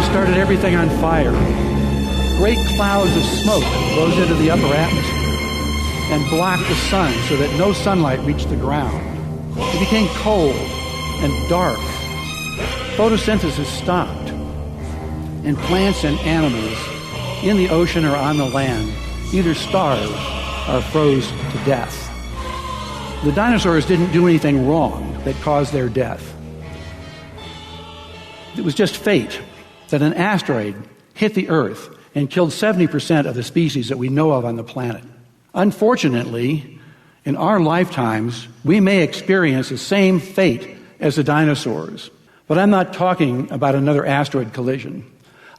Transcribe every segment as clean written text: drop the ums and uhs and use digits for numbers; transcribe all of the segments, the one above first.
Started everything on fire. Great clouds of smoke rose into the upper atmosphere and blocked the sun so that no sunlight reached the ground. It became cold and dark. Photosynthesis stopped, and plants and animals in the ocean or on the land either starved or froze to death. The dinosaurs didn't do anything wrong that caused their death. It was just fate that an asteroid hit the Earth and killed 70% of the species that we know of on the planet. Unfortunately, in our lifetimes, we may experience the same fate as the dinosaurs. But I'm not talking about another asteroid collision.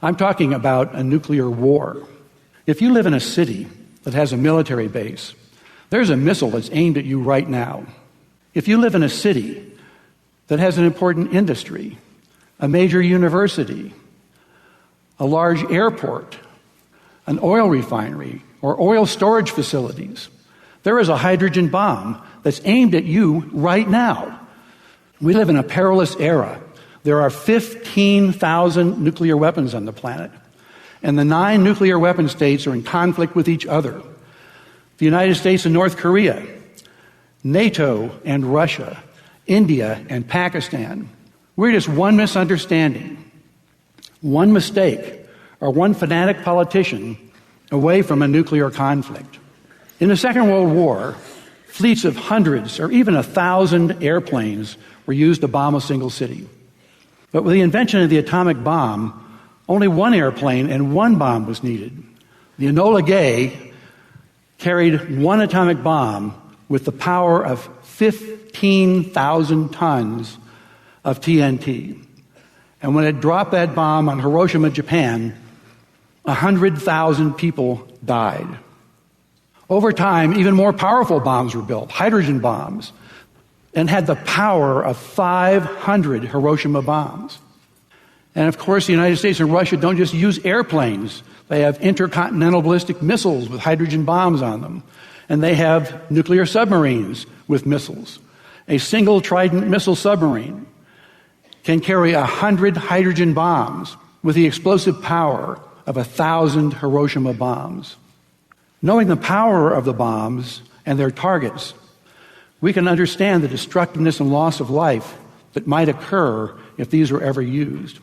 I'm talking about a nuclear war. If you live in a city that has a military base, there's a missile that's aimed at you right now. If you live in a city that has an important industry, a major university, a large airport, an oil refinery, or oil storage facilities, there is a hydrogen bomb that's aimed at you right now. We live in a perilous era. There are 15,000 nuclear weapons on the planet, and the 9 nuclear weapon states are in conflict with each other. The United States and North Korea, NATO and Russia, India and Pakistan. We're just one misunderstanding, one mistake, or one fanatic politician away from a nuclear conflict. In the Second World War, fleets of hundreds or even 1,000 airplanes were used to bomb a single city. But with the invention of the atomic bomb, only one airplane and one bomb was needed. The Enola Gay carried one atomic bomb with the power of 15,000 tons of TNT. And when it dropped that bomb on Hiroshima, Japan, 100,000 people died. Over time, even more powerful bombs were built, hydrogen bombs, and had the power of 500 Hiroshima bombs. And of course, the United States and Russia don't just use airplanes. They have intercontinental ballistic missiles with hydrogen bombs on them. And they have nuclear submarines with missiles. A single Trident missile submarine can carry 100 hydrogen bombs with the explosive power of 1,000 Hiroshima bombs. Knowing the power of the bombs and their targets, we can understand the destructiveness and loss of life that might occur if these were ever used.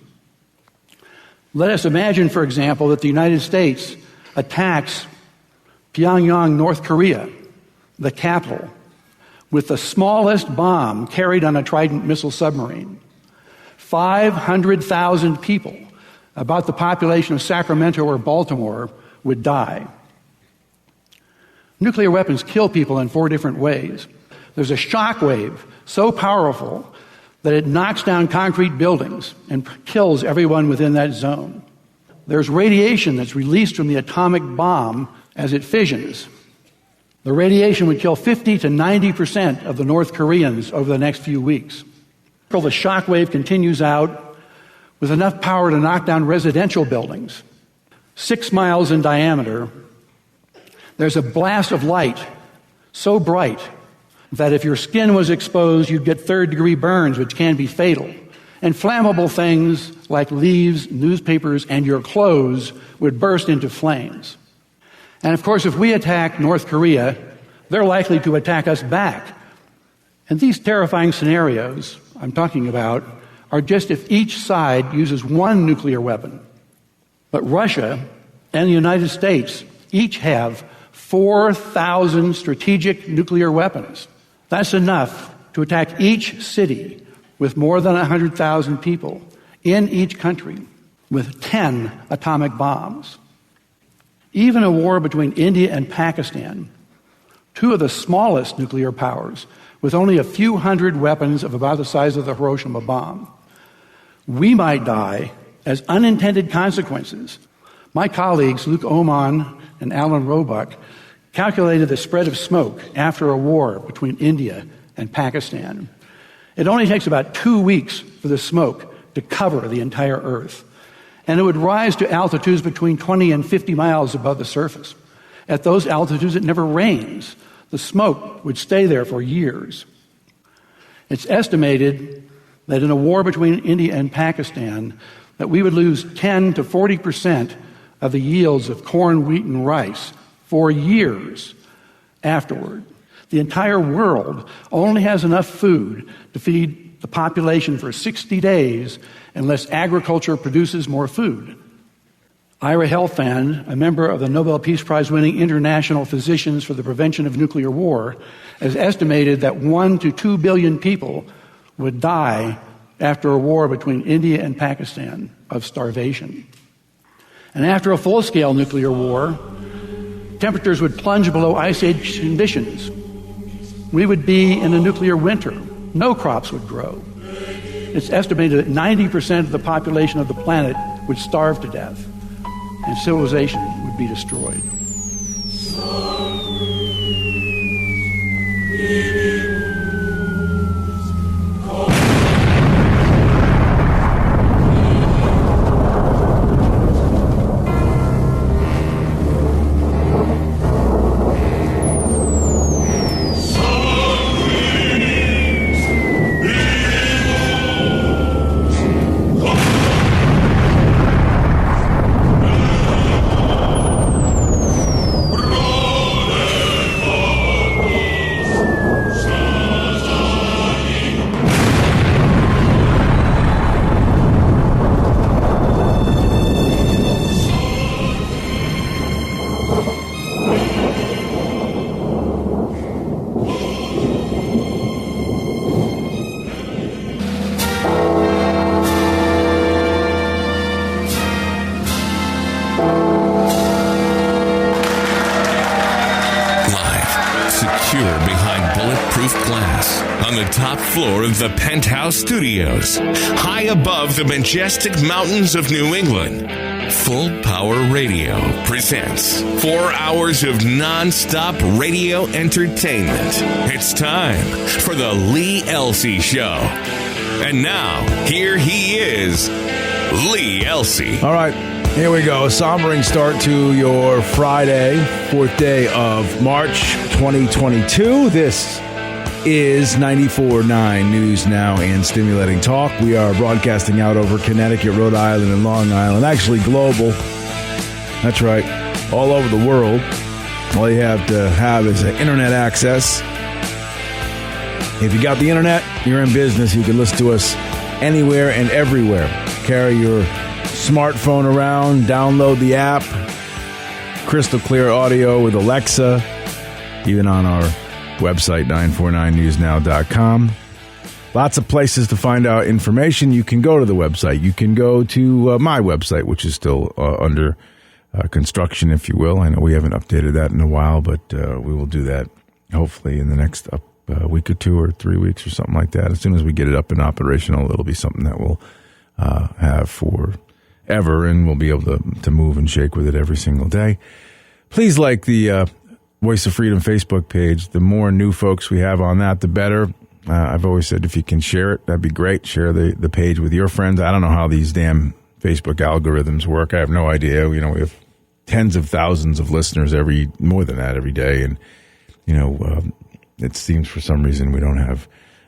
Let us imagine, for example, that the United States attacks Pyongyang, North Korea, the capital, with the smallest bomb carried on a Trident missile submarine. 500,000 people, about the population of Sacramento or Baltimore, would die. Nuclear weapons kill people in 4 different ways. There's a shock wave so powerful that it knocks down concrete buildings and kills everyone within that zone. There's radiation that's released from the atomic bomb as it fissions. The radiation would kill 50 to 90% of the North Koreans over the next few weeks. The shock wave continues out with enough power to knock down residential buildings. 6 miles in diameter, there's a blast of light so bright that if your skin was exposed, you'd get 3rd-degree burns, which can be fatal. And flammable things like leaves, newspapers, and your clothes would burst into flames. And of course, if we attack North Korea, they're likely to attack us back. And these terrifying scenarios I'm talking about are just if each side uses one nuclear weapon. But Russia and the United States each have 4,000 strategic nuclear weapons. That's enough to attack each city with more than 100,000 people in each country with 10 atomic bombs. Even a war between India and Pakistan, two of the smallest nuclear powers, with only a few hundred weapons of about the size of the Hiroshima bomb, we might die as unintended consequences. My colleagues, Luke Oman and Alan Roebuck, calculated the spread of smoke after a war between India and Pakistan. It only takes about 2 weeks for the smoke to cover the entire Earth, and it would rise to altitudes between 20 and 50 miles above the surface. At those altitudes, it never rains. The smoke would stay there for years. It's estimated that in a war between India and Pakistan, that we would lose 10 to 40% of the yields of corn, wheat, and rice for years afterward. The entire world only has enough food to feed the population for 60 days unless agriculture produces more food. Ira Helfand, a member of the Nobel Peace Prize-winning International Physicians for the Prevention of Nuclear War, has estimated that 1 to 2 billion people would die after a war between India and Pakistan of starvation. And after a full-scale nuclear war, temperatures would plunge below ice age conditions. We would be in a nuclear winter. No crops would grow. It's estimated that 90% of the population of the planet would starve to death, and civilization would be destroyed. Floor of the Penthouse Studios, high above the majestic mountains of New England. Full Power Radio presents 4 hours of non-stop radio entertainment. It's time for the Lee Elci Show. And now, here he is, Lee Elci. All right, here we go. A sombering start to your Friday, 4th day of March 2022. This is 94.9 News Now and Stimulating Talk. We are broadcasting out over Connecticut, Rhode Island, and Long Island. Actually global. That's right. All over the world. All you have to have is internet access. If you got the internet, you're in business. You can listen to us anywhere and everywhere. Carry your smartphone around. Download the app. Crystal clear audio with Alexa. Even on our website, 949newsnow.com. Lots of places to find out information. You can go to the website. You can go to my website, which is still under construction, if you will. I know we haven't updated that in a while, but we will do that hopefully in the next week or 2 or 3 weeks or something like that. As soon as we get it up and operational, it'll be something that we'll have forever, and we'll be able to move and shake with it every single day. Please like the Voice of Freedom Facebook page. The more new folks we have on that, the better. I've always said if you can share it, that'd be great. Share the page with your friends. I don't know how these damn Facebook algorithms work. I have no idea. You know, we have tens of thousands of listeners more than that every day. And, it seems for some reason we don't have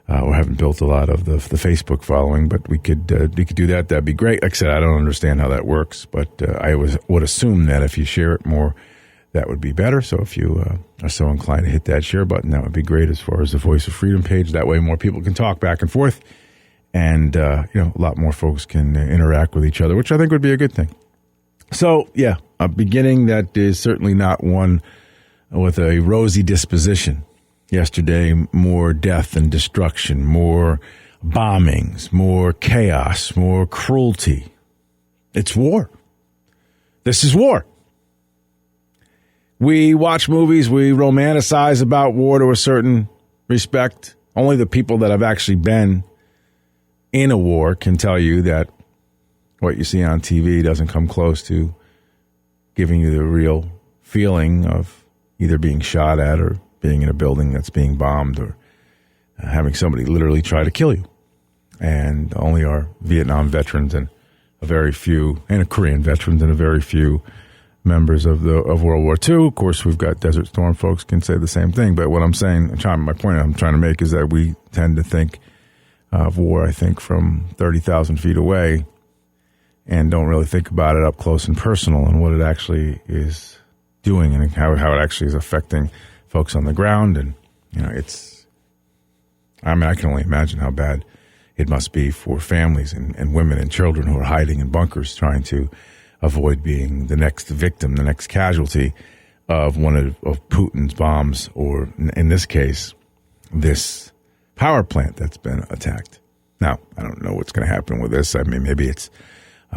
or haven't built a lot of the Facebook following, but we could do that. That'd be great. Like I said, I don't understand how that works, but I would assume that if you share it more, that would be better. So if you are so inclined to hit that share button, that would be great as far as the Voice of Freedom page. That way more people can talk back and forth, and a lot more folks can interact with each other, which I think would be a good thing. So, yeah, a beginning that is certainly not one with a rosy disposition. Yesterday, more death and destruction, more bombings, more chaos, more cruelty. It's war. This is war. We watch movies, we romanticize about war to a certain respect. Only the people that have actually been in a war can tell you that what you see on TV doesn't come close to giving you the real feeling of either being shot at or being in a building that's being bombed or having somebody literally try to kill you. And only our Vietnam veterans and a very few, and Korean veterans and a very few members of World War II. Of course, we've got Desert Storm folks can say the same thing. But what I'm saying, my point I'm trying to make is that we tend to think of war, I think, from 30,000 feet away and don't really think about it up close and personal and what it actually is doing and how it actually is affecting folks on the ground. And, I can only imagine how bad it must be for families and women and children who are hiding in bunkers trying to avoid being the next victim, the next casualty of one of Putin's bombs, or in this case, this power plant that's been attacked. Now, I don't know what's going to happen with this. I mean, maybe it's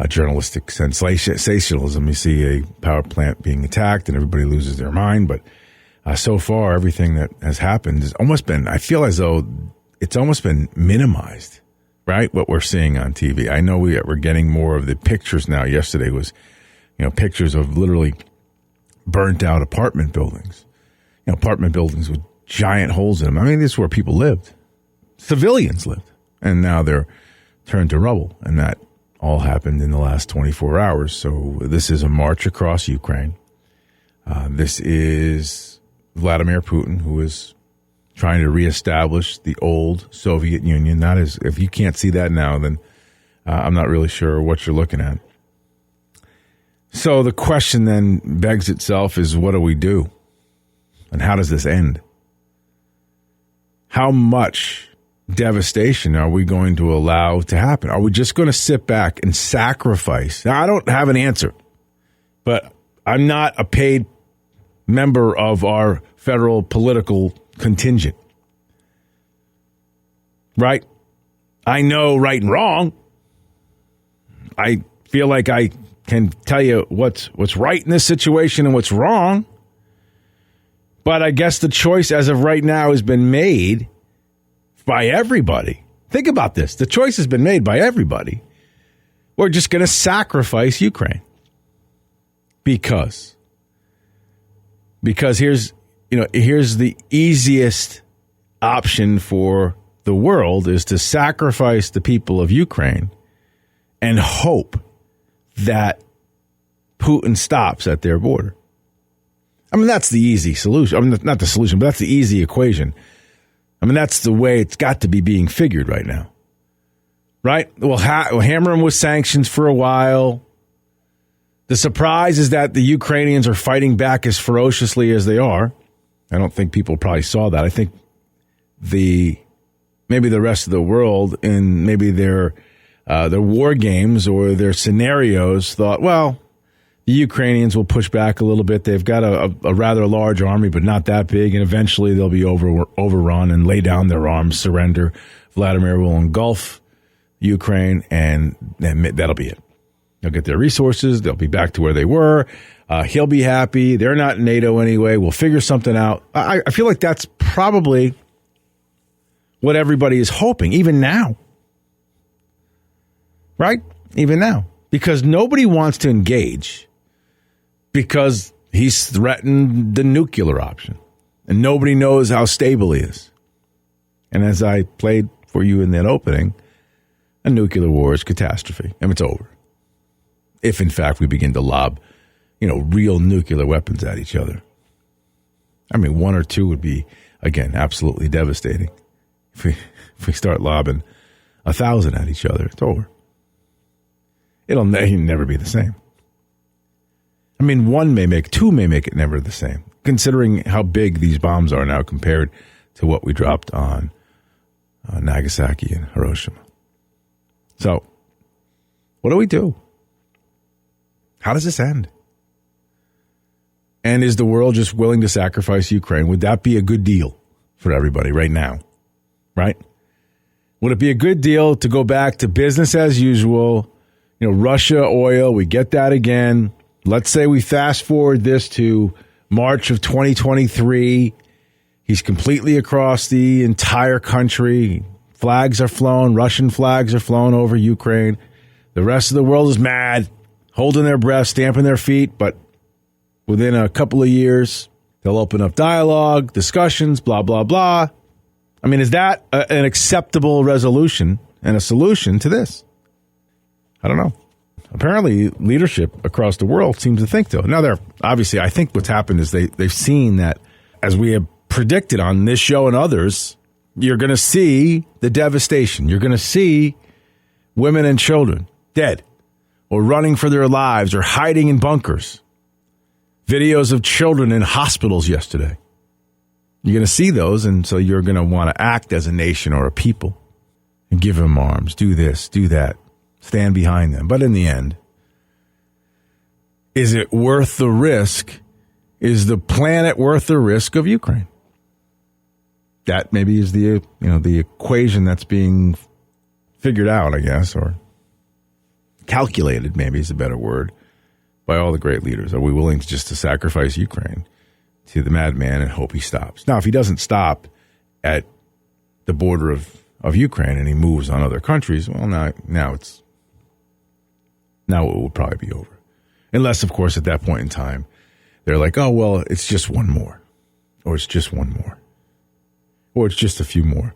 journalistic sensationalism. You see a power plant being attacked and everybody loses their mind. But so far, everything that has happened has almost been, I feel as though it's almost been minimized, right? What we're seeing on TV. I know we're getting more of the pictures now. Yesterday was, pictures of literally burnt out apartment buildings, apartment buildings with giant holes in them. I mean, this is where people lived. Civilians lived. And now they're turned to rubble. And that all happened in the last 24 hours. So this is a march across Ukraine. This is Vladimir Putin, who is trying to reestablish the old Soviet Union. That is, if you can't see that now, then I'm not really sure what you're looking at. So the question then begs itself is, what do we do? And how does this end? How much devastation are we going to allow to happen? Are we just going to sit back and sacrifice? Now, I don't have an answer, but I'm not a paid member of our federal political contingent. Right? I know right and wrong. I feel like I can tell you what's right in this situation and what's wrong. But I guess the choice as of right now has been made by everybody. Think about this. The choice has been made by everybody. We're just going to sacrifice Ukraine. Because here's the easiest option for the world is to sacrifice the people of Ukraine and hope that Putin stops at their border. I mean, that's the easy solution. I mean, not the solution, but that's the easy equation. I mean, that's the way it's got to be being figured right now. Right? We'll hammer him with sanctions for a while. The surprise is that the Ukrainians are fighting back as ferociously as they are. I don't think people probably saw that. I think maybe the rest of the world in maybe their war games or their scenarios thought, well, the Ukrainians will push back a little bit. They've got a rather large army, but not that big, and eventually they'll be overrun and lay down their arms, surrender. Vladimir will engulf Ukraine, and that'll be it. They'll get their resources. They'll be back to where they were. He'll be happy. They're not in NATO anyway. We'll figure something out. I feel like that's probably what everybody is hoping, even now. Right? Even now. Because nobody wants to engage because he's threatened the nuclear option. And nobody knows how stable he is. And as I played for you in that opening, a nuclear war is catastrophe. And it's over. If, in fact, we begin to lob, real nuclear weapons at each other. I mean, one or two would be, again, absolutely devastating. If we start lobbing 1,000 at each other, it's over. It'll never be the same. I mean, two may make it never the same, considering how big these bombs are now compared to what we dropped on Nagasaki and Hiroshima. So, what do we do? How does this end? And is the world just willing to sacrifice Ukraine? Would that be a good deal for everybody right now? Right? Would it be a good deal to go back to business as usual? Russia oil, we get that again. Let's say we fast forward this to March of 2023. He's completely across the entire country. Flags are flown. Russian flags are flown over Ukraine. The rest of the world is mad, holding their breath, stamping their feet. But within a couple of years, they'll open up dialogue, discussions, blah, blah, blah. I mean, is that an acceptable resolution and a solution to this? I don't know. Apparently, leadership across the world seems to think so. Now, obviously, I think what's happened is they've seen that, as we have predicted on this show and others, you're going to see the devastation. You're going to see women and children dead or running for their lives or hiding in bunkers. Videos of children in hospitals yesterday. You're going to see those, and so you're going to want to act as a nation or a people and give them arms, do this, do that, stand behind them. But in the end, is it worth the risk? Is the planet worth the risk of Ukraine? That maybe is the equation that's being figured out, I guess, or calculated, maybe is a better word, by all the great leaders. Are we willing to sacrifice Ukraine to the madman and hope he stops? Now, if he doesn't stop at the border of Ukraine and he moves on other countries, well, now it will probably be over. Unless, of course, at that point in time, they're like, oh, well, it's just one more. Or it's just one more. Or it's just a few more.